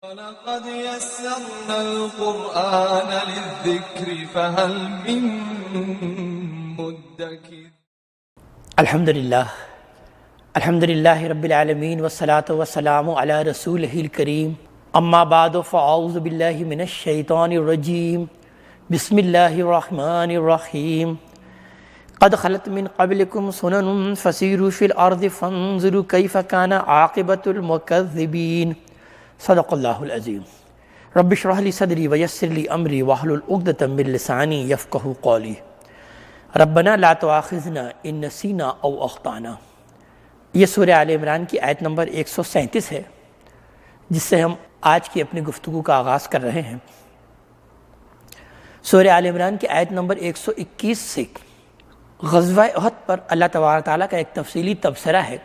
وَلَقَدْ يَسَّرْنَا الْقُرْآنَ لِلذِّكْرِ فَهَلْ مِن مُّدَّكِرٍ۔ الحمدللہ رب العالمین والصلاة والسلام علی رسولہ الکریم، اما بعد فاعوذ باللہ من الشیطان الرجیم، بسم اللہ الرحمن الرحیم۔ قد خلت من قبلکم سنن فسیروا فی الارض فانظروا کیف کان عاقبۃ المکذبین۔ صدق اللہ العظیم۔ رب اشرح لی صدری ویسر لی امری واحلل عقدۃ من لسانی یفقہوا قولی۔ ربنا لا تؤاخذنا ان نسینا او اخطانا۔ یہ سورہ آل عمران کی آیت نمبر 137 ہے، جس سے ہم آج کی اپنی گفتگو کا آغاز کر رہے ہیں۔ سورہ آل عمران کی آیت نمبر 121 سے غزوہ احد پر اللہ تبارک تعالیٰ کا ایک تفصیلی تبصرہ ہے۔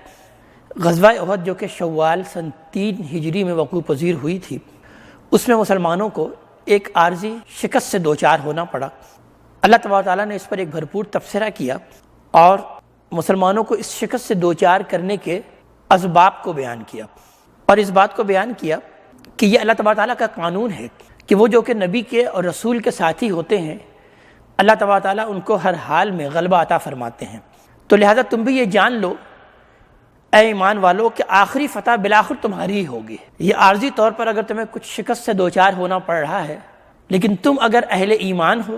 غزوہ احد جو کہ شوال سن 3 ہجری میں وقوع پذیر ہوئی تھی، اس میں مسلمانوں کو ایک عارضی شکست سے دوچار ہونا پڑا۔ اللہ تبارک تعالیٰ نے اس پر ایک بھرپور تبصرہ کیا اور مسلمانوں کو اس شکست سے دوچار کرنے کے اسباب کو بیان کیا، اور اس بات کو بیان کیا کہ یہ اللہ تبارک تعالیٰ کا قانون ہے کہ وہ جو کہ نبی کے اور رسول کے ساتھی ہوتے ہیں، اللہ تبارک تعالیٰ ان کو ہر حال میں غلبہ عطا فرماتے ہیں۔ تو لہذا تم بھی یہ جان لو اے ایمان والو کہ آخری فتح بالآخر تمہاری ہی ہوگی۔ یہ عارضی طور پر اگر تمہیں کچھ شکست سے دوچار ہونا پڑ رہا ہے، لیکن تم اگر اہل ایمان ہو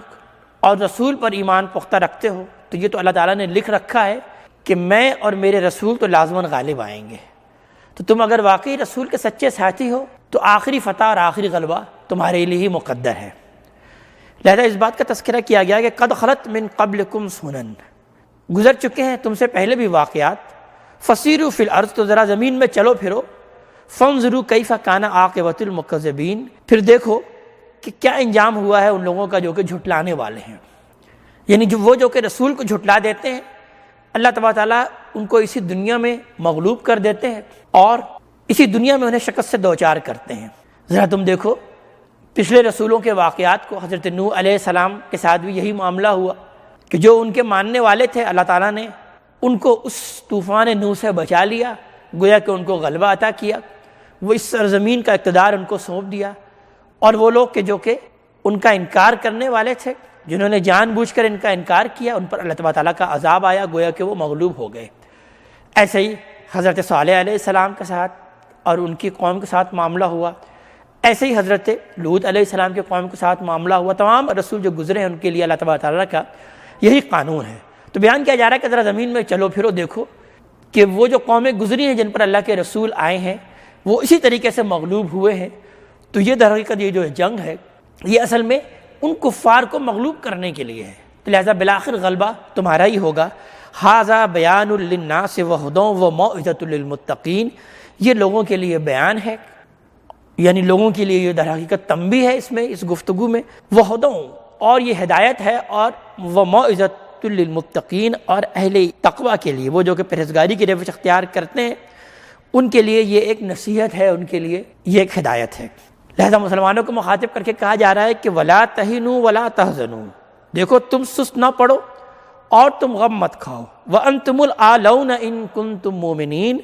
اور رسول پر ایمان پختہ رکھتے ہو تو یہ تو اللہ تعالیٰ نے لکھ رکھا ہے کہ میں اور میرے رسول تو لازماً غالب آئیں گے۔ تو تم اگر واقعی رسول کے سچے ساتھی ہو تو آخری فتح اور آخری غلبہ تمہارے لیے ہی مقدر ہے۔ لہذا اس بات کا تذکرہ کیا گیا کہ قد خلت من قبلکم سنن، گزر چکے ہیں تم سے پہلے بھی واقعات، فسیروا فی الارض، تو ذرا زمین میں چلو پھرو، فانظروا کیف کان عاقبۃ المکذبین، پھر دیکھو کہ کیا انجام ہوا ہے ان لوگوں کا جو کہ جھٹلانے والے ہیں۔ یعنی وہ جو کہ رسول کو جھٹلا دیتے ہیں، اللہ تبارک تعالیٰ ان کو اسی دنیا میں مغلوب کر دیتے ہیں اور اسی دنیا میں انہیں شکست سے دوچار کرتے ہیں۔ ذرا تم دیکھو پچھلے رسولوں کے واقعات کو، حضرت نوح علیہ السلام کے ساتھ بھی یہی معاملہ ہوا کہ جو ان کے ماننے والے تھے، اللہ تعالیٰ نے ان کو اس طوفان نوح سے بچا لیا، گویا کہ ان کو غلبہ عطا کیا، وہ اس سرزمین کا اقتدار ان کو سونپ دیا، اور وہ لوگ کہ جو کہ ان کا انکار کرنے والے تھے، جنہوں نے جان بوجھ کر ان کا انکار کیا، ان پر اللہ تبارک تعالیٰ کا عذاب آیا، گویا کہ وہ مغلوب ہو گئے۔ ایسے ہی حضرت صالح علیہ السلام کے ساتھ اور ان کی قوم کے ساتھ معاملہ ہوا، ایسے ہی حضرت لوط علیہ السلام کے قوم کے ساتھ معاملہ ہوا۔ تمام رسول جو گزرے ہیں ان کے لیے اللہ تبارک تعالیٰ کا یہی قانون ہے۔ تو بیان کیا جا رہا ہے کہ ذرا زمین میں چلو پھرو، دیکھو کہ وہ جو قومیں گزری ہیں جن پر اللہ کے رسول آئے ہیں، وہ اسی طریقے سے مغلوب ہوئے ہیں۔ تو یہ در حقیقت یہ جو جنگ ہے، یہ اصل میں ان کفار کو مغلوب کرنے کے لیے ہے، تو لہذا بالآخر غلبہ تمہارا ہی ہوگا۔ ھذا بیان للناس وہدی وموعظۃ للمتقین، یہ لوگوں کے لیے بیان ہے، یعنی لوگوں کے لیے یہ در حقیقت تنبیہ ہے اس میں، اس گفتگو میں، وہدی، اور یہ ہدایت ہے، اور وموعظۃ للمتقین، اور اہل تقوی کے لیے، وہ جو کہ پرہیزگاری کی روش اختیار کرتے ہیں، ان کے لیے یہ ایک نصیحت ہے، ان کے لیے یہ ایک ہدایت ہے۔ لہذا مسلمانوں کو مخاطب کر کے کہا جا رہا ہے کہ وَلَا تَهِنُوا وَلَا تَحْزَنُوا، دیکھو تم سست نہ پڑو اور تم غم مت کھاؤ، وَأَنْتُمُ الْأَعْلَوْنَ إِن كُنتُم مُؤْمِنِينَ،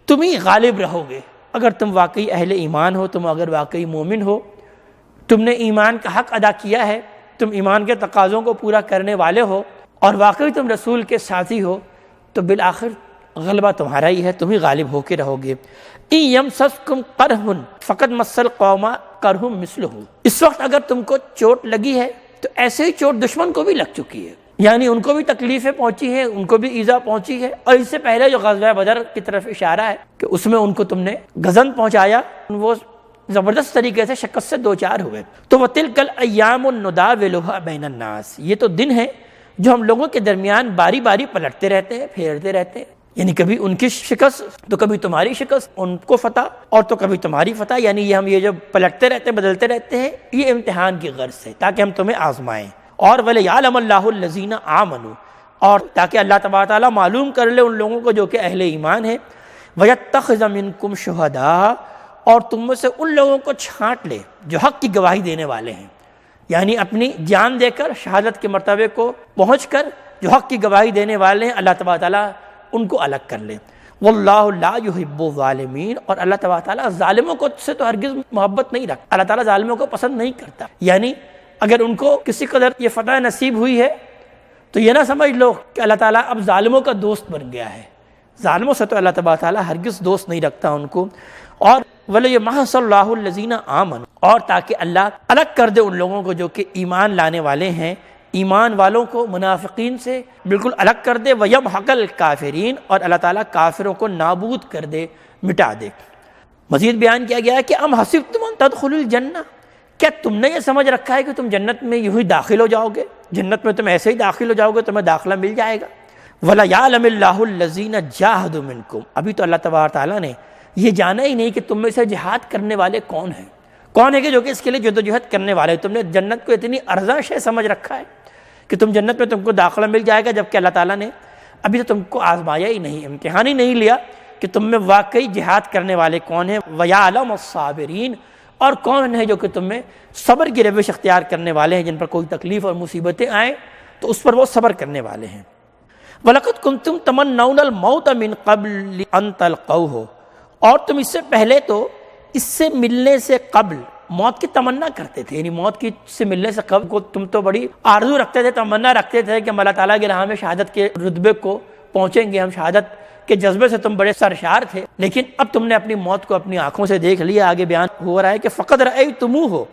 تم ہی غالب رہو گے اگر تم واقعی اہل ایمان ہو، تم اگر واقعی مومن ہو، تم نے ایمان کا حق ادا کیا ہے، تم ایمان کے تقاضوں کو پورا کرنے والے ہو، اور واقعی تم رسول کے ساتھی ہو، تو بالآخر غلبہ تمہارا ہی ہے، تم ہی غالب ہو کے رہو گے۔ إِن يَمْسَسْكُمْ قَرْحٌ فَقَدْ مَسَّ الْقَوْمَ قَرْحٌ مِثْلُهُ، اس وقت اگر تم کو چوٹ لگی ہے تو ایسے ہی چوٹ دشمن کو بھی لگ چکی ہے، یعنی ان کو بھی تکلیفیں پہنچی ہیں، ان کو بھی ایذا پہنچی ہے۔ اور اس سے پہلے جو غزوہ بدر کی طرف اشارہ ہے کہ اس میں ان کو تم نے غزن پہنچایا، وہ زبردست طریقے سے شکست سے دوچار ہوئے۔ تو وَتِلْكَ الْأَيَّامُ نُدَاوِلُهَا بَيْنَ النَّاسِ، یہ تو دن ہے جو ہم لوگوں کے درمیان باری باری پلٹتے رہتے ہیں، پھیرتے رہتے ہیں، یعنی کبھی ان کی شکست تو کبھی تمہاری شکست، ان کو فتح اور تو کبھی تمہاری فتح، یعنی یہ ہم یہ جو پلٹتے رہتے ہیں، بدلتے رہتے ہیں، یہ امتحان کی غرض سے، تاکہ ہم تمہیں آزمائیں۔ اور وَلِيَعْلَمَ اللَّهُ الَّذِينَ آمَنُوا، اور تاکہ اللہ تبارک تعالیٰ معلوم کر لے ان لوگوں کو جو کہ اہل ایمان ہیں، وَيَتَّخِذَ مِنكُمْ شُهَدَاءَ، اور تم میں سے ان لوگوں کو چھانٹ لے جو حق کی گواہی دینے والے ہیں، یعنی اپنی جان دے کر شہادت کے مرتبے کو پہنچ کر جو حق کی گواہی دینے والے ہیں، اللہ تبارک تعالیٰ ان کو الگ کر لے۔ واللہ لا یحب الظالمین، اور اللہ تبارک تعالیٰ ظالموں کو سے تو ہرگز محبت نہیں رکھتا، اللہ تعالیٰ ظالموں کو پسند نہیں کرتا۔ یعنی اگر ان کو کسی قدر یہ فتح نصیب ہوئی ہے تو یہ نہ سمجھ لو کہ اللہ تعالیٰ اب ظالموں کا دوست بن گیا ہے، ظالموں سے تو اللہ تبارک تعالیٰ ہرگز دوست نہیں رکھتا ان کو۔ اور وَلِيَمَحَصَ اللَّهُ الَّذِينَ آمَنُوا، اور تاکہ اللہ الگ کر دے ان لوگوں کو جو کہ ایمان لانے والے ہیں، ایمان والوں کو منافقین سے بالکل الگ کر دے، وَيَمْحَقَ الْكَافِرِينَ، اور اللہ تعالیٰ کافروں کو نابود کر دے، مٹا دے۔ مزید بیان کیا گیا ہے کہ ام حسبتم ان تدخلوا الجنہ، کیا تم نے یہ سمجھ رکھا ہے کہ تم جنت میں یوں ہی داخل ہو جاؤ گے، جنت میں تم ایسے ہی داخل ہو جاؤ گے، تمہیں داخلہ مل جائے گا۔ وَلَيَعْلَمِ اللَّهُ الَّذِينَ جَاهَدُوا مِنْكُمْ، ابھی تو اللہ تبارک تعالیٰ نے یہ جانا ہی نہیں کہ تم میں سے جہاد کرنے والے کون ہیں، کون ہے کہ جو کہ اس کے لیے جدوجہد کرنے والے۔ تم نے جنت کو اتنی ارزاں شے سمجھ رکھا ہے کہ تم جنت میں تم کو داخلہ مل جائے گا، جبکہ اللہ تعالیٰ نے ابھی تو تم کو آزمایا ہی نہیں، امتحان ہی نہیں لیا کہ تم میں واقعی جہاد کرنے والے کون ہیں۔ وَيَعْلَمُ الصَّابِرِينَ، اور کون ہے جو کہ تم میں صبر کی روش اختیار کرنے والے ہیں، جن پر کوئی تکلیف اور مصیبتیں آئیں تو اس پر وہ صبر کرنے والے ہیں۔ وَلَقَدْ كُنْتُمْ تَمَنَّوْنَ الْمَوْتَ مِنْ قَبْلِ أَنْ تَلْقَوْهُ، اور تم اس سے پہلے تو اس سے ملنے سے قبل موت کی تمنا کرتے تھے، یعنی موت کی سے ملنے سے قبل کو تم تو بڑی آرزو رکھتے تھے، تمنا رکھتے تھے کہ ہم اللہ تعالیٰ کی راہ میں شہادت کے رتبے کو پہنچیں گے، ہم شہادت کے جذبے سے تم بڑے سرشار تھے، لیکن اب تم نے اپنی موت کو اپنی آنکھوں سے دیکھ لیا۔ آگے بیان ہو رہا ہے کہ فقد رأیتموہ،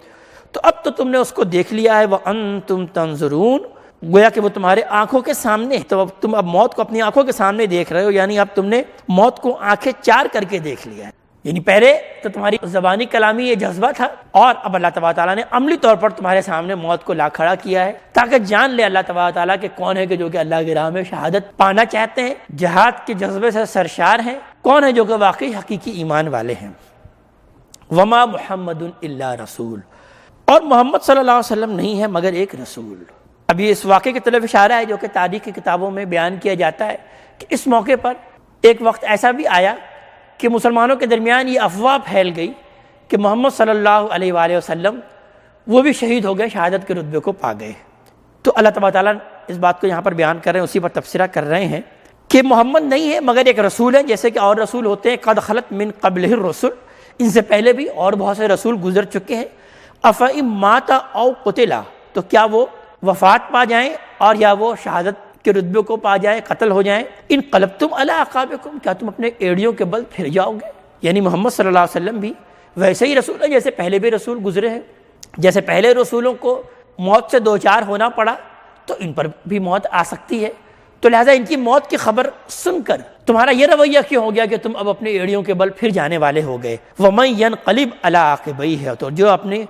تو اب تو تم نے اس کو دیکھ لیا ہے، وَأَنْتُمْ تَنْظُرُونَ، گویا کہ وہ تمہارے آنکھوں کے سامنے، تو اب تم موت کو اپنی آنکھوں کے سامنے دیکھ رہے ہو، یعنی اب تم نے موت کو آنکھیں چار کر کے دیکھ لیا ہے۔ یعنی پہلے تو تمہاری زبانی کلامی یہ جذبہ تھا، اور اب اللہ تبارک تعالیٰ نے عملی طور پر تمہارے سامنے موت کو لا کھڑا کیا ہے، تاکہ جان لے اللہ تبارک تعالیٰ کہ کون ہے کہ جو کہ اللہ کی راہ میں شہادت پانا چاہتے ہیں، جہاد کے جذبے سے سرشار ہیں، کون ہے جو کہ واقعی حقیقی ایمان والے ہیں۔ وما محمد الا رسول، اور محمد صلی اللہ علیہ وسلم نہیں ہے مگر ایک رسول۔ ابھی اس واقعے کی طرف اشارہ ہے جو کہ تاریخ کی کتابوں میں بیان کیا جاتا ہے کہ اس موقع پر ایک وقت ایسا بھی آیا کہ مسلمانوں کے درمیان یہ افواہ پھیل گئی کہ محمد صلی اللہ علیہ وآلہ وسلم وہ بھی شہید ہو گئے، شہادت کے رتبے کو پا گئے۔ تو اللہ تبارک تعالیٰ اس بات کو یہاں پر بیان کر رہے ہیں، اسی پر تبصرہ کر رہے ہیں کہ محمد نہیں ہے مگر ایک رسول ہے، جیسے کہ اور رسول ہوتے ہیں، قد خلت من قبلہ الرسل، ان سے پہلے بھی اور بہت سے رسول گزر چکے ہیں۔ افإن مات او قتل، تو کیا وہ وفات پا جائیں اور یا وہ شہادت کے رتبے کو پا جائیں، قتل ہو جائیں، انقلبتم علی اعقابکم، کیا تم اپنے ایڑیوں کے بل پھر جاؤ گے؟ یعنی محمد صلی اللہ علیہ وسلم بھی ویسے ہی رسول ہے جیسے پہلے بھی رسول گزرے ہیں، جیسے پہلے رسولوں کو موت سے دوچار ہونا پڑا تو ان پر بھی موت آ سکتی ہے، تو لہٰذا ان کی موت کی خبر سن کر تمہارا یہ رویہ کیوں ہو گیا کہ تم اب اپنے ایڑیوں کے بل پھر جانے والے ہو گئے؟ وَمَن يَنْقَلِبْ عَلَىٰ عَقِبَيْهِ، تو جو اپنے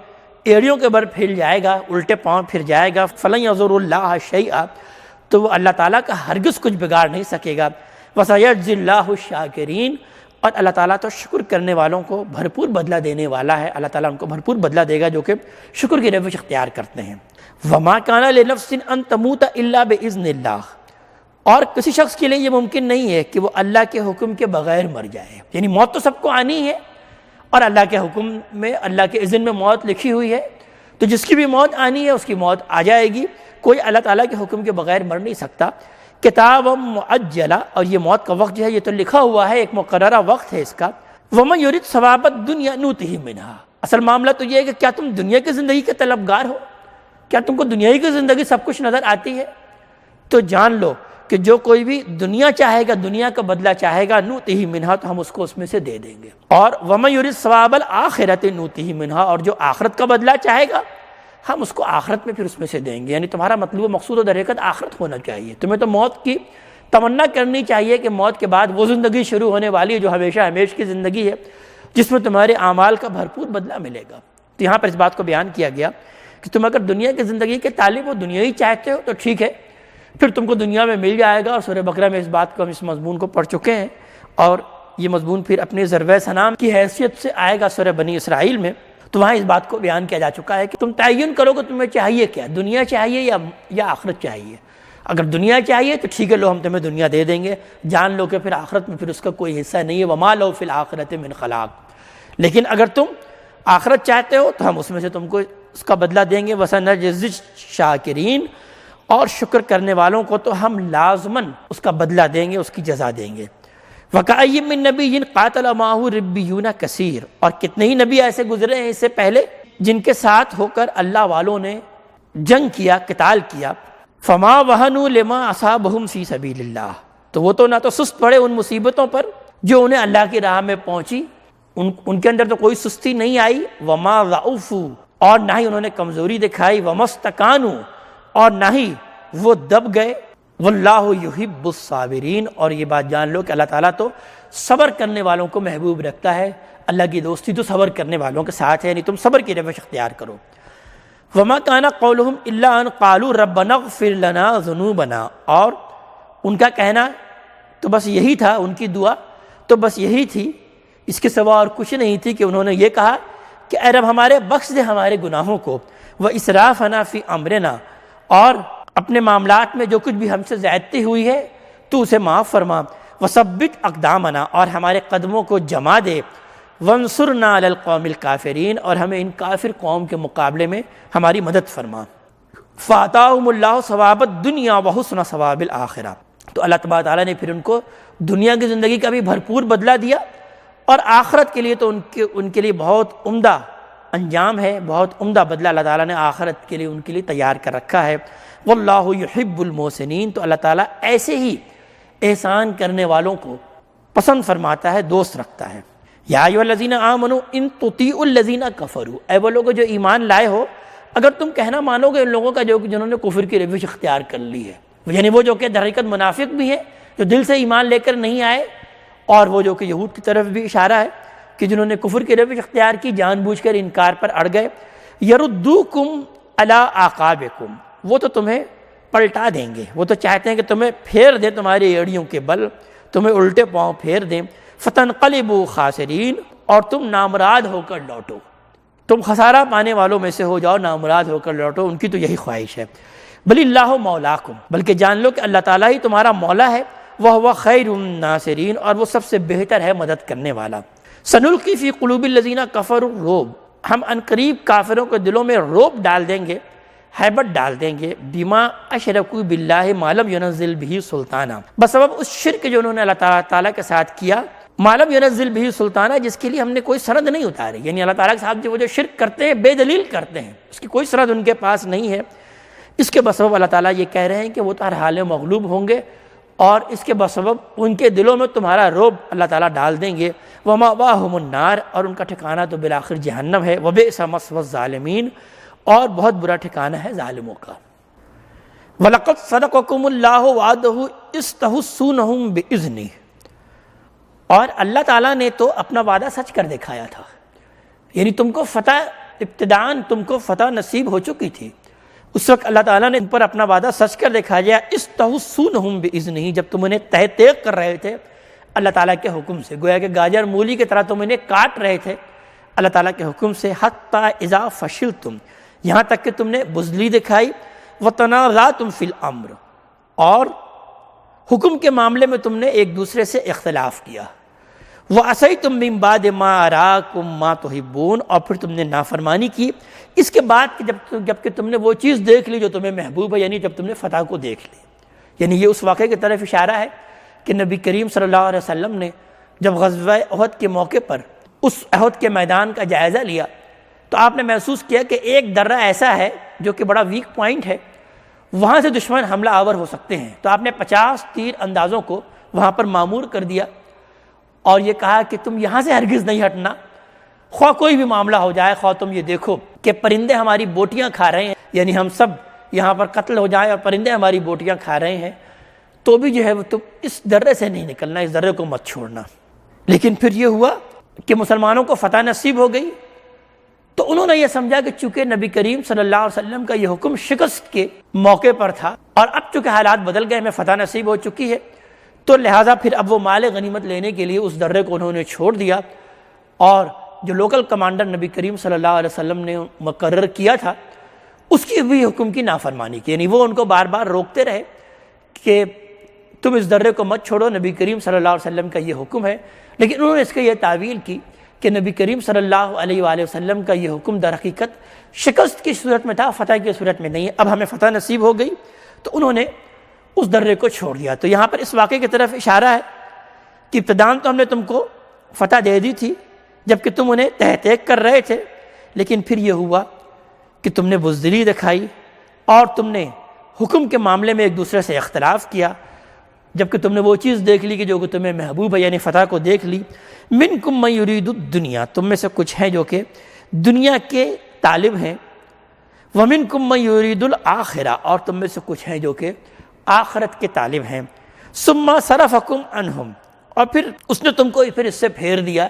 ایڑیوں کے بل پھر جائے گا، الٹے پاؤں پھر جائے گا، فَلَن يَضُرَّ اللَّهَ شَيْئًا، تو وہ اللہ تعالیٰ کا ہرگز کچھ بگاڑ نہیں سکے گا۔ وَسَيَجْزِي اللَّهُ الشَّاكِرِينَ، اور اللہ تعالیٰ تو شکر کرنے والوں کو بھرپور بدلہ دینے والا ہے، اللہ تعالیٰ ان کو بھرپور بدلہ دے گا جو کہ شکر کی روش اختیار کرتے ہیں۔ وَمَا كَانَ لِنَفْسٍ أَن تَمُوتَ إِلَّا بِإِذْنِ اللَّهِ، اور کسی شخص کے لیے یہ ممکن نہیں ہے کہ وہ اللہ کے حکم کے بغیر مر جائے، یعنی موت تو سب کو آنی ہے اور اللہ کے حکم میں، اللہ کے اذن میں موت لکھی ہوئی ہے، تو جس کی بھی موت آنی ہے اس کی موت آ جائے گی، کوئی اللہ تعالیٰ کے حکم کے بغیر مر نہیں سکتا۔ کتاب معجلہ، اور یہ موت کا وقت جو ہے یہ تو لکھا ہوا ہے، ایک مقررہ وقت ہے اس کا۔ وَمَن يُرِدْ ثَوَابَ الدُّنْيَا نُؤْتِهِ مِنْهَا، اصل معاملہ تو یہ ہے کہ کیا تم دنیا کی زندگی کے طلبگار ہو؟ کیا تم کو دنیا کی زندگی سب کچھ نظر آتی ہے؟ تو جان لو کہ جو کوئی بھی دنیا چاہے گا، دنیا کا بدلہ چاہے گا، نُؤْتِهِ مِنْهَا، تو ہم اس کو اس میں سے دے دیں گے۔ اور وَمَن يُرِدْ ثَوَابَ الْآخِرَةِ نُؤْتِهِ مِنْهَا، اور جو آخرت کا بدلہ چاہے گا ہم اس کو آخرت میں پھر اس میں سے دیں گے۔ یعنی تمہارا مطلوب مقصود و در حقیقت آخرت ہونا چاہیے، تمہیں تو موت کی تمنا کرنی چاہیے کہ موت کے بعد وہ زندگی شروع ہونے والی ہے جو ہمیشہ ہمیش کی زندگی ہے، جس میں تمہارے اعمال کا بھرپور بدلہ ملے گا۔ تو یہاں پر اس بات کو بیان کیا گیا کہ تم اگر دنیا کی زندگی کے طالب ہو، دنیا ہی چاہتے ہو تو ٹھیک ہے، پھر تم کو دنیا میں مل جائے گا، اور سورہ بقرہ میں اس بات کو ہم اس مضمون کو پڑھ چکے ہیں، اور یہ مضمون پھر اپنے ضرب سنام کی حیثیت سے آئے گا سورہ بنی اسرائیل میں، تو وہاں اس بات کو بیان کیا جا چکا ہے کہ تم تعین کرو کہ تمہیں چاہیے کیا، دنیا چاہیے یا آخرت چاہیے۔ اگر دنیا چاہیے تو ٹھیک ہے، لو ہم تمہیں دنیا دے دیں گے، جان لو کہ پھر آخرت میں پھر اس کا کوئی حصہ نہیں ہے، وَمَا لَهُ فِي الْآخِرَةِ مِنْ خَلَاقٍ۔ لیکن اگر تم آخرت چاہتے ہو تو ہم اس میں سے تم کو اس کا بدلہ دیں گے، وَسَنَجْزِي الشَّاكِرِينَ، اور شکر کرنے والوں کو تو ہم لازماً اس کا بدلہ دیں گے، اس کی جزا دیں گے۔ وَكَأَيٍّ مِّن نَبِيٍّ قَاتَلَ مَعَهُ رِبِّيُّونَ كَثِيرٌ، اور کتنے ہی نبی ایسے گزرے ہیں اس سے پہلے جن کے ساتھ ہو کر اللہ والوں نے جنگ کیا، قتال کیا. فَمَا وَهَنُوا لِمَا أَصَابَهُمْ فِي سَبِيلِ اللَّهِ، تو وہ تو نہ تو سست پڑے ان مصیبتوں پر جو انہیں اللہ کی راہ میں پہنچی، ان کے اندر تو کوئی سستی نہیں آئی. وَمَا ضَعُفُوا، اور نہ ہی انہوں نے کمزوری دکھائی. وَمَا اسْتَكَانُوا، اور نہ ہی وہ دب گئے. وَاللَّهُ يُحِبُّ الصَّابِرِينَ، اور یہ بات جان لو کہ اللہ تعالیٰ تو صبر کرنے والوں کو محبوب رکھتا ہے. اللہ کی دوستی تو صبر کرنے والوں کے ساتھ ہے، یعنی تم صبر کی روش اختیار کرو. وَمَا كَانَ قَوْلُهُمْ إِلَّا أَنْ قَالُوا رَبَّنَا اغْفِرْ لَنَا ذُنُوبَنَا، اور ان کا کہنا تو بس یہی تھا، ان کی دعا تو بس یہی تھی، اس کے سوا اور کچھ نہیں تھی کہ انہوں نے یہ کہا کہ اے رب ہمارے بخش دے ہمارے گناہوں کو. وَإِسْرَافَنَا فِي أَمْرِنَا، اور اپنے معاملات میں جو کچھ بھی ہم سے زیادتی ہوئی ہے تو اسے معاف فرما. وَثَبِّتْ أَقْدَامَنَا، اور ہمارے قدموں کو جما دے. وَانصُرْنَا عَلَى الْقَوْمِ الْكَافِرِينَ، اور ہمیں ان کافر قوم کے مقابلے میں ہماری مدد فرما. فَآتَاهُمُ اللَّهُ ثَوَابَ الدُّنْيَا وَحُسْنَ ثَوَابِ الْآخِرَةِ، تو اللہ تبارک تعالیٰ نے پھر ان کو دنیا کی زندگی کا بھی بھرپور بدلہ دیا، اور آخرت کے لیے تو ان کے لیے بہت عمدہ انجام ہے، بہت عمدہ بدلہ اللہ تعالیٰ نے آخرت کے لیے ان کے لیے تیار کر رکھا ہے. واللہ یحب المحسنین، تو اللہ تعالیٰ ایسے ہی احسان کرنے والوں کو پسند فرماتا ہے، دوست رکھتا ہے. یا ایھا الذین آمنوا ان تطیعوا الذین کفروا، اے وہ لوگ جو ایمان لائے ہو، اگر تم کہنا مانو گے ان لوگوں کا جنہوں نے کفر کی روش اختیار کر لی ہے، یعنی وہ جو کہ در حقیقت منافق بھی ہیں، جو دل سے ایمان لے کر نہیں آئے، اور وہ جو کہ یہود کی طرف بھی اشارہ ہے کہ جنہوں نے کفر کی روش اختیار کی، جان بوجھ کر انکار پر اڑ گئے. یردوکم علی اعقابکم، وہ تو تمہیں پلٹا دیں گے، وہ تو چاہتے ہیں کہ تمہیں پھیر دیں تمہاری ایڑیوں کے بل، تمہیں الٹے پاؤں پھیر دیں. فتنقلبوا خاسرین، اور تم نامراد ہو کر لوٹو، تم خسارہ پانے والوں میں سے ہو جاؤ، نامراد ہو کر لوٹو. ان کی تو یہی خواہش ہے. بل اللہ مولاکم، بلکہ جان لو کہ اللہ تعالیٰ ہی تمہارا مولا ہے. وَهُوَ خَيْرُ النَّاصِرِينَ، اور وہ سب سے بہتر ہے مدد کرنے والا. سَنُلْقِي فِي قُلُوبِ الَّذِينَ كَفَرُوا الرُّعْبَ، ہم عنقریب کافروں کے دلوں میں رعب ڈال دیں گے، ہیبت ڈال دیں گے. بِمَا أَشْرَكُوا بِاللَّهِ مَا لَمْ يُنَزِّلْ بِهِ سُلْطَانًا، بسبب اس شرک جو انہوں نے اللہ تعالیٰ کے ساتھ کیا. مَا لَمْ يُنَزِّلْ بِهِ سُلْطَانًا، جس کے لیے ہم نے کوئی سند نہیں اتاری، یعنی اللہ تعالیٰ کے ساتھ وہ جو شرک کرتے ہیں بے دلیل کرتے ہیں، اس کی کوئی سند ان کے پاس نہیں ہے. اس کے بسبب اللہ تعالیٰ یہ کہہ رہے ہیں کہ وہ تو ہر حال میں مغلوب ہوں گے، اور اس کے بسبب ان کے دلوں میں تمہارا رعب اللہ تعالیٰ ڈال دیں گے. وَمَأْوَاهُمُ النَّارُ، اور ان کا ٹھکانہ تو بالآخر جہنم ہے. وَبِئْسَ مَثْوَى الظَّالِمِينَ، اور بہت برا ٹھکانہ ہے ظالموں کا. وَلَقَدْ صَدَقَكُمُ اللَّهُ وَعْدَهُ إِذْ تَحُسُّونَهُم بِإِذْنِهِ، اور اللہ تعالیٰ نے تو اپنا وعدہ سچ کر دکھایا تھا، یعنی تم کو فتح ابتداءً تم کو فتح نصیب ہو چکی تھی. اس وقت اللہ تعالیٰ نے ان پر اپنا وعدہ سچ کر دکھایا. اِذْ تَحُسُّونَهُم بِإِذْنِهِ، جب تم انہیں تہ تیغ کر رہے تھے اللہ تعالیٰ کے حکم سے، گویا کہ گاجر مولی کی طرح تم انہیں کاٹ رہے تھے اللہ تعالیٰ کے حکم سے. حَتَّى إِذَا فَشِلْتُمْ، یہاں تک کہ تم نے بزدلی دکھائی. وَتَنَازَعْتُمْ فِي الْأَمْرِ، اور حکم کے معاملے میں تم نے ایک دوسرے سے اختلاف کیا. وَعَصَيْتُم مِّن بَعْدِ مَا أَرَاكُم مَّا تُحِبُّونَ، اور پھر تم نے نافرمانی کی اس کے بعد کہ جب کہ تم نے وہ چیز دیکھ لی جو تمہیں محبوب ہے، یعنی جب تم نے فتح کو دیکھ لی. یعنی یہ اس واقعے کی طرف اشارہ ہے کہ نبی کریم صلی اللہ علیہ وسلم نے جب غزوہ احد کے موقع پر اس احد کے میدان کا جائزہ لیا تو آپ نے محسوس کیا کہ ایک درہ ایسا ہے جو کہ بڑا ویک پوائنٹ ہے، وہاں سے دشمن حملہ آور ہو سکتے ہیں. تو آپ نے 50 تیر اندازوں کو وہاں پر معمور کر دیا اور یہ کہا کہ تم یہاں سے ہرگز نہیں ہٹنا، خواہ کوئی بھی معاملہ ہو جائے، خواہ تم یہ دیکھو کہ پرندے ہماری بوٹیاں کھا رہے ہیں، یعنی ہم سب یہاں پر قتل ہو جائیں اور پرندے ہماری بوٹیاں کھا رہے ہیں، تو بھی جو ہے وہ تم اس درے سے نہیں نکلنا، اس درے کو مت چھوڑنا. لیکن پھر یہ ہوا کہ مسلمانوں کو فتح نصیب ہو گئی، تو انہوں نے یہ سمجھا کہ چونکہ نبی کریم صلی اللہ علیہ وسلم کا یہ حکم شکست کے موقع پر تھا اور اب چونکہ حالات بدل گئے، ہمیں فتح نصیب ہو چکی ہے، تو لہٰذا پھر اب وہ مال غنیمت لینے کے لیے اس درے کو انہوں نے چھوڑ دیا، اور جو لوکل کمانڈر نبی کریم صلی اللہ علیہ وسلم نے مقرر کیا تھا اس کی بھی حکم کی نافرمانی کی. یعنی وہ ان کو بار بار روکتے رہے کہ تم اس درے کو مت چھوڑو، نبی کریم صلی اللہ علیہ وسلم کا یہ حکم ہے. لیکن انہوں نے اس کے یہ تعویل کی کہ نبی کریم صلی اللہ علیہ وآلہ وسلم کا یہ حکم در حقیقت شکست کی صورت میں تھا، فتح کی صورت میں نہیں ہے. اب ہمیں فتح نصیب ہو گئی تو انہوں نے اس درے کو چھوڑ دیا. تو یہاں پر اس واقعے کی طرف اشارہ ہے کہ ابتداً تو ہم نے تم کو فتح دے دی تھی جبکہ تم انہیں تحقیق کر رہے تھے، لیکن پھر یہ ہوا کہ تم نے بزدلی دکھائی اور تم نے حکم کے معاملے میں ایک دوسرے سے اختلاف کیا، جبکہ تم نے وہ چیز دیکھ لی کہ جو کہ تمہیں محبوب ہے، یعنی فتح کو دیکھ لی۔ منکم من یرید الدنیا، تم میں سے کچھ ہیں جو کہ دنیا کے طالب ہیں، ومنکم من یرید الآخرہ، اور تم میں سے کچھ ہیں جو کہ آخرت کے طالب ہیں۔ ثم صرفکم عنہم، اور پھر اس نے تم کو پھر اس سے پھیر دیا،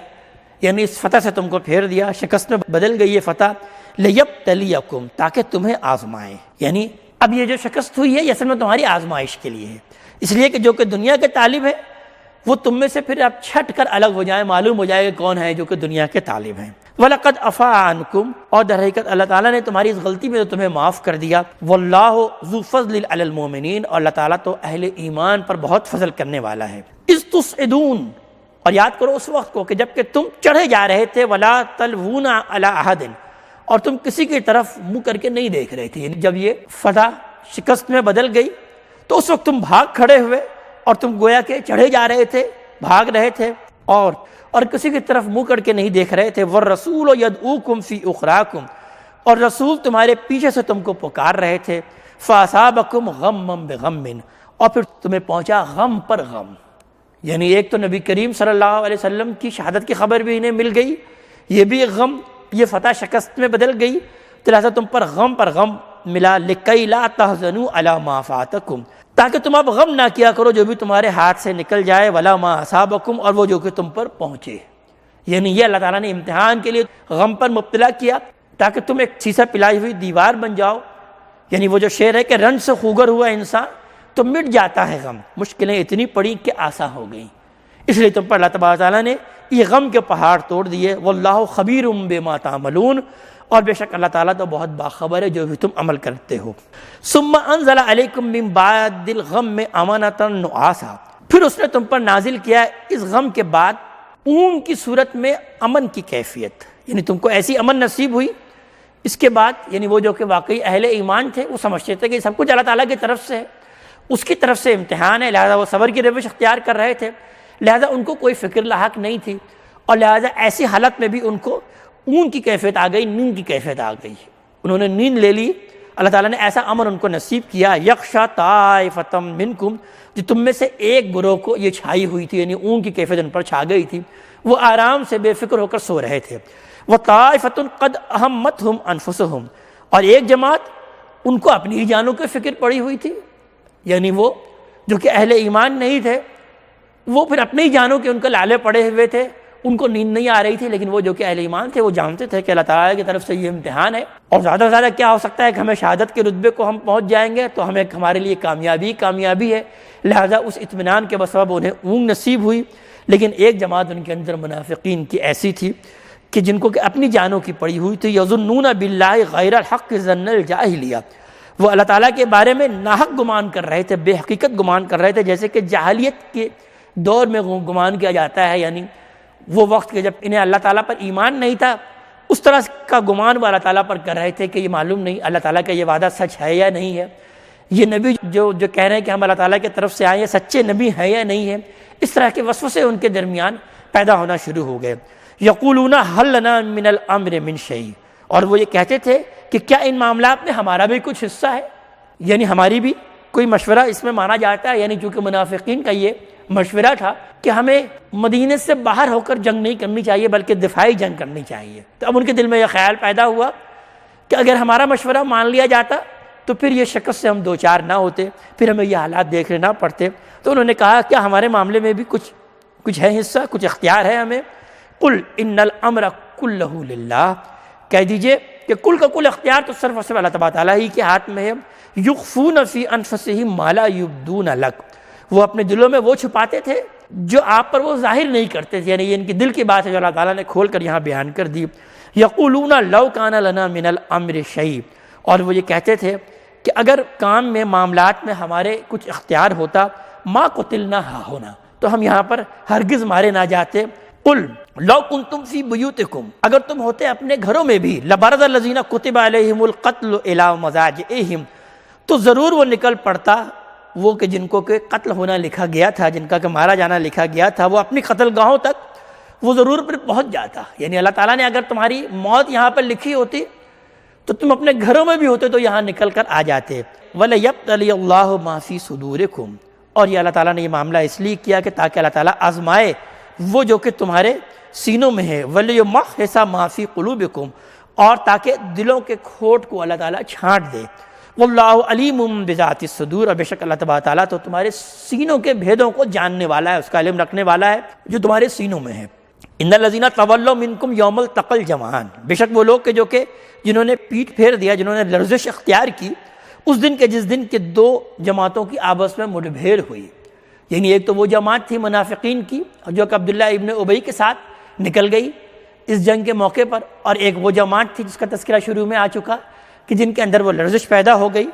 یعنی اس فتح سے تم کو پھیر دیا، شکست میں بدل گئی یہ فتح، لیبتلیکم، تاکہ تمہیں آزمائے، یعنی اب یہ جو شکست ہوئی ہے یہ اصل میں تمہاری آزمائش کے لیے ہے، اس لیے کہ جو کہ دنیا کے طالب ہے وہ تم میں سے پھر اب چھٹ کر الگ ہو جائیں، معلوم ہو جائے کہ کون ہے جو کہ دنیا کے طالب ہیں۔ وَلَقَدْ عَفَا عَنْكُمْ، اور در حقیقت اللہ تعالیٰ نے تمہاری اس غلطی میں تو تمہیں معاف کر دیا۔ وَاللَّهُ ذُو فَضْلٍ عَلَى الْمُؤْمِنِينَ، اور اللہ تعالیٰ تو اہل ایمان پر بہت فضل کرنے والا ہے۔ اِذْ تُصْعِدُونَ، اور یاد کرو اس وقت کو کہ جب کہ تم چڑھے جا رہے تھے، وَلَا تَلْوُونَ عَلَىٰ أَحَدٍ، اور تم کسی کی طرف منہ کر کے نہیں دیکھ رہے تھے، یعنی جب یہ فتح شکست میں بدل گئی تو اس وقت تم بھاگ کھڑے ہوئے اور تم گویا کہ چڑھے جا رہے تھے، بھاگ رہے تھے اور کسی کی طرف منہ کر کے نہیں دیکھ رہے تھے۔ وَالرَّسُولُ يَدْعُوكُمْ فِي أُخْرَاكُمْ، اور رسول تمہارے پیچھے سے تم کو پکار رہے تھے۔ فَأَصَابَكُمْ غَمًّا بِغَمٍّ، اور پھر تمہیں پہنچا غم پر غم، یعنی ایک تو نبی کریم صلی اللہ علیہ وسلم کی شہادت کی خبر بھی انہیں مل گئی، یہ بھی ایک غم، یہ فتح شکست میں بدل گئی، تو لہٰذا تم پر غم ملا۔ لِكَيْ لَا تَحْزَنُوا عَلَىٰ مَا فَاتَكُمْ، تاکہ تم اب غم نہ کیا کرو جو بھی تمہارے ہاتھ سے نکل جائے، وَلَا مَا أَصَابَكُمْ، اور وہ جو کہ تم پر پہنچے، یعنی یہ اللہ تعالیٰ نے امتحان کے لیے غم پر مبتلا کیا تاکہ تم ایک سیسا پلائی ہوئی دیوار بن جاؤ، یعنی وہ جو شعر ہے کہ رنج سے خوگر ہوا انسان تو مٹ جاتا ہے غم، مشکلیں اتنی پڑی کہ آسان ہو گئیں، اس لیے تم پر اللہ تبارک تعالیٰ نے یہ غم کے پہاڑ توڑ دیے۔ وَاللَّهُ خَبِيرٌ بِمَا تَعْمَلُونَ، اور بے شک اللہ تعالیٰ تو بہت باخبر ہے جو بھی تم عمل کرتے ہو۔ ثُمَّ أَنزَلَ عَلَيْكُم مِّن بَعْدِ الْغَمِّ أَمَانَةً نُعَاسًا، پھر اس نے تم پر نازل کیا اس غم کے بعد اونگ کی صورت میں امن کی کیفیت، یعنی تم کو ایسی امن نصیب ہوئی اس کے بعد، یعنی وہ جو کہ واقعی اہل ایمان تھے وہ سمجھتے تھے کہ سب کچھ اللہ تعالیٰ کی طرف سے ہے، اس کی طرف سے امتحان ہے، لہذا وہ صبر کی روش اختیار کر رہے تھے، لہذا ان کو کوئی فکر لاحق نہیں تھی، اور لہذا ایسی حالت میں بھی ان کو اونگ کی کیفیت آ گئی، نیند کی کیفیت آ گئی، انہوں نے نیند لے لی، اللہ تعالیٰ نے ایسا امن ان کو نصیب کیا۔ یخشا طائفۃ منکم، جو تم میں سے ایک گروہ کو یہ چھائی ہوئی تھی، یعنی اونگ کی کیفیت ان پر چھا گئی تھی، وہ آرام سے بے فکر ہو کر سو رہے تھے۔ وطائفۃ قد اہمتہم انفسہم، اور ایک جماعت ان کو اپنی ہی جانوں کی فکر پڑی ہوئی تھی، یعنی وہ جو کہ اہل ایمان نہیں تھے وہ پھر اپنی ہی جانوں کے ان کو لالے پڑے ہوئے تھے، ان کو نیند نہیں آ رہی تھی، لیکن وہ جو کہ اہل ایمان تھے وہ جانتے تھے کہ اللہ تعالیٰ کی طرف سے یہ امتحان ہے، اور زیادہ سے زیادہ کیا ہو سکتا ہے کہ ہمیں شہادت کے رتبے کو ہم پہنچ جائیں گے تو ہمارے لیے کامیابی ہے، لہذا اس اطمینان کے بسبب انہیں اونگ نصیب ہوئی۔ لیکن ایک جماعت ان کے اندر منافقین کی ایسی تھی کہ جن کو کہ اپنی جانوں کی پڑی ہوئی تھی، یظنون باللہ غیر الحق ظن الجاہلیہ، وہ اللہ تعالیٰ کے بارے میں ناحق گمان کر رہے تھے، بے حقیقت گمان کر رہے تھے، جیسے کہ جاہلیت کے دور میں گمان کیا جاتا ہے، یعنی وہ وقت کہ جب انہیں اللہ تعالیٰ پر ایمان نہیں تھا اس طرح کا گمان وہ اللہ تعالیٰ پر کر رہے تھے کہ یہ معلوم نہیں اللہ تعالیٰ کا یہ وعدہ سچ ہے یا نہیں ہے، یہ نبی جو کہہ رہے ہیں کہ ہم اللہ تعالیٰ کی طرف سے آئے ہیں سچے نبی ہیں یا نہیں ہے، اس طرح کے وسوسے ان کے درمیان پیدا ہونا شروع ہو گئے۔ یقولون هل لنا من الامر من شیء، اور وہ یہ کہتے تھے کہ کیا ان معاملات میں ہمارا بھی کچھ حصہ ہے، یعنی ہماری بھی کوئی مشورہ اس میں مانا جاتا ہے، یعنی چونکہ منافقین کا یہ مشورہ تھا کہ ہمیں مدینے سے باہر ہو کر جنگ نہیں کرنی چاہیے بلکہ دفاعی جنگ کرنی چاہیے، تو اب ان کے دل میں یہ خیال پیدا ہوا کہ اگر ہمارا مشورہ مان لیا جاتا تو پھر یہ شکست سے ہم دو چار نہ ہوتے، پھر ہمیں یہ حالات دیکھنے نہ پڑتے، تو انہوں نے کہا کیا ہمارے معاملے میں بھی کچھ ہے حصہ، کچھ اختیار ہے ہمیں؟ قل ان الامر کلہ للہ، کہہ دیجئے کہ کل کا کل اختیار تو صرف اور صرف اللہ تبارک تعالیٰ ہی کے ہاتھ میں ہے۔ یخفون فی انفسہم ما لا یبدون لک، وہ اپنے دلوں میں وہ چھپاتے تھے جو آپ پر وہ ظاہر نہیں کرتے تھے، یعنی یہ ان کی دل کی بات ہے جو اللہ تعالیٰ نے کھول کر یہاں بیان کر دی۔ یقولون لو کان لنا من الامر شیء، اور وہ یہ کہتے تھے کہ اگر کام میں معاملات میں ہمارے کچھ اختیار ہوتا، ما قتلنا ہاہنا، تو ہم یہاں پر ہرگز مارے نہ جاتے۔ قل لو کنتم فی بیوتکم، اگر تم ہوتے اپنے گھروں میں بھی، لبرز الذین کتب علیہم القتل الی مضاجعہم، تو ضرور وہ نکل پڑتا وہ کہ جن کو کہ قتل ہونا لکھا گیا تھا، جن کا کہ مارا جانا لکھا گیا تھا، وہ اپنی قتل گاہوں تک وہ ضرور پر پہنچ جاتا. یعنی اللہ تعالیٰ نے اگر تمہاری موت یہاں پر لکھی ہوتی تو تم اپنے گھروں میں بھی ہوتے تو یہاں نکل کر آ جاتے. وَلَيَبْتَلِيَ اللَّهُ مَا فِي صُدُورِكُمْ، اور یہ اللہ تعالیٰ نے یہ معاملہ اس لیے کیا کہ تاکہ اللہ تعالیٰ آزمائے وہ جو کہ تمہارے سینوں میں ہے. وَلِيُمَحِّصَ مَا فِي قُلُوبِكُمْ، اور تاکہ دلوں کے کھوٹ کو اللہ تعالیٰ چھانٹ دے. واللہ علیم بذات الصدور، اور بے شک اللہ تبارک تعالیٰ تو تمہارے سینوں کے بھیدوں کو جاننے والا ہے، اس کا علم رکھنے والا ہے جو تمہارے سینوں میں ہے. ان الذین تولوا منکم یوم التقى الجمعان، بے شک وہ لوگ کہ جو کہ جنہوں نے پیٹھ پھیر دیا، جنہوں نے لرزش اختیار کی اس دن کے جس دن کے دو جماعتوں کی آپس میں مٹ بھیڑ ہوئی. یعنی ایک تو وہ جماعت تھی منافقین کی جو کہ عبداللہ ابن ابی کے ساتھ نکل گئی اس جنگ کے موقع پر، اور ایک وہ جماعت تھی جس کا تذکرہ شروع میں آ چکا کہ جن کے اندر وہ لرزش پیدا ہو گئی.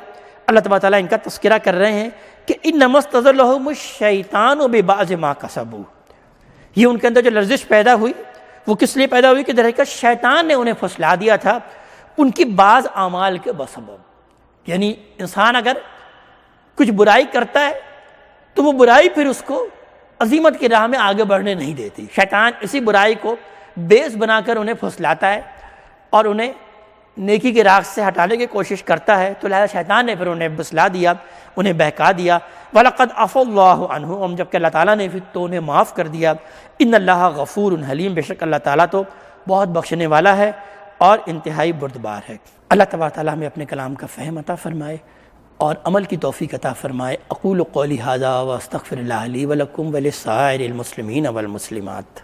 اللہ تبارک تعالیٰ ان کا تذکرہ کر رہے ہیں کہ انما استزلهم الشیطان ببعض ما کسبوا، یہ ان کے اندر جو لرزش پیدا ہوئی وہ کس لیے پیدا ہوئی کہ در حقیقت شیطان نے انہیں پھسلا دیا تھا ان کی بعض اعمال کے بسبب. یعنی انسان اگر کچھ برائی کرتا ہے تو وہ برائی پھر اس کو عظیمت کی راہ میں آگے بڑھنے نہیں دیتی. شیطان اسی برائی کو بیس بنا کر انہیں پھسلاتا ہے اور انہیں نیکی کی راہ سے ہٹانے کی کوشش کرتا ہے. تو لہذا شیطان نے پھر انہیں بسلا دیا، انہیں بہکا دیا. وَلَقَدْ عَفَا اللَّهُ عَنْهُ، جب کہ اللہ تعالیٰ نے پھر تو انہیں معاف کر دیا. ان اللہ غفور حلیم، بے شک اللہ تعالیٰ تو بہت بخشنے والا ہے اور انتہائی بردبار ہے. اللہ تبارک تعالیٰ ہمیں اپنے کلام کا فہم عطا فرمائے اور عمل کی توفیق عطا فرمائے. اقول قولی ھذا واستغفر اللہ لی ولکم ولسائر المسلمین والمسلمات.